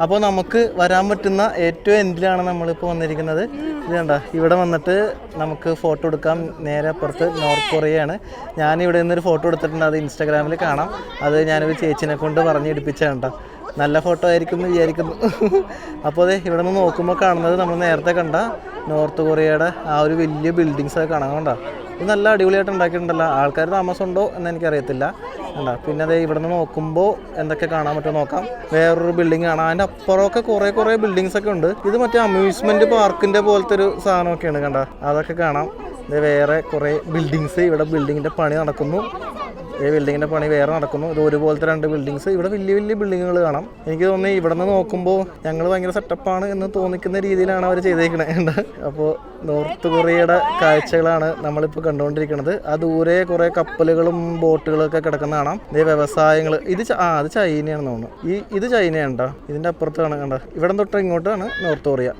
അപ്പോൾ നമുക്ക് വരാൻ പറ്റുന്ന ഏറ്റവും എൻഡിലാണ് നമ്മളിപ്പോൾ വന്നിരിക്കുന്നത്. ഇത് കണ്ട, ഇവിടെ വന്നിട്ട് നമുക്ക് ഫോട്ടോ എടുക്കാം. നേരെ അപ്പുറത്ത് നോർത്ത് കൊറിയയാണ്. ഞാനിവിടെ നിന്നൊരു ഫോട്ടോ എടുത്തിട്ടുണ്ട്, അത് ഇൻസ്റ്റാഗ്രാമിൽ കാണാം. അത് ഞാനൊരു ചേച്ചിനെ കൊണ്ട് പറഞ്ഞെടുപ്പിച്ചാണ് കേട്ടോ. നല്ല ഫോട്ടോ ആയിരിക്കും എന്ന് വിചാരിക്കുന്നു. അപ്പോൾ അതെ, ഇവിടെ നിന്ന് നോക്കുമ്പോൾ കാണുന്നത് നമ്മൾ നേരത്തെ കണ്ട നോർത്ത് കൊറിയയുടെ ആ ഒരു വലിയ ബിൽഡിങ്സൊക്കെ കാണാൻ. കണ്ടോ, ഇത് നല്ല അടിപൊളിയായിട്ട് ഉണ്ടാക്കിയിട്ടുണ്ടല്ലോ. ആൾക്കാർ താമസമുണ്ടോ എന്ന് എനിക്കറിയത്തില്ല. കണ്ടോ, പിന്നെ അതെ ഇവിടെ നിന്ന് നോക്കുമ്പോൾ എന്തൊക്കെ കാണാൻ പറ്റുമോ നോക്കാം. വേറൊരു ബിൽഡിംഗ് കാണാം, അതിൻ്റെ അപ്പുറമൊക്കെ കുറേ ബിൽഡിങ്സൊക്കെ ഉണ്ട്. ഇത് മറ്റേ അമ്യൂസ്മെൻറ്റ് പാർക്കിൻ്റെ പോലത്തെ ഒരു സാധനമൊക്കെയാണ്. കണ്ടോ, അതൊക്കെ കാണാം. ഇത് വേറെ കുറേ ബിൽഡിങ്സ്, ഇവിടെ ബിൽഡിങ്ങിൻ്റെ പണി നടക്കുന്നു. ഈ ബിൽഡിങ്ങിൻ്റെ പണി വേറെ നടക്കുന്നു. ഇത് ഒരുപോലത്തെ രണ്ട് ബിൽഡിങ്സ്. ഇവിടെ വലിയ ബിൽഡിങ്ങുകൾ കാണാം. എനിക്ക് തോന്നുന്നു ഇവിടെ നിന്ന് നോക്കുമ്പോൾ ഞങ്ങൾ ഭയങ്കര സെറ്റപ്പാണ് എന്ന് തോന്നിക്കുന്ന രീതിയിലാണ് അവർ ചെയ്തേക്കണത്. അപ്പോൾ നോർത്ത് കൊറിയയുടെ കാഴ്ചകളാണ് നമ്മളിപ്പോൾ കണ്ടുകൊണ്ടിരിക്കുന്നത്. ആ ദൂരെ കുറേ കപ്പലുകളും ബോട്ടുകളും ഒക്കെ കിടക്കുന്ന കാണാം. ഇതേ വ്യവസായങ്ങൾ. അത് ചൈനയാണെന്ന് തോന്നുന്നു. ഇത് ചൈനയാണ് കേട്ടോ. ഇതിൻ്റെ അപ്പുറത്താണ് കണ്ടോ. ഇവിടെ തൊട്ട് ഇങ്ങോട്ടാണ് നോർത്ത് കൊറിയ.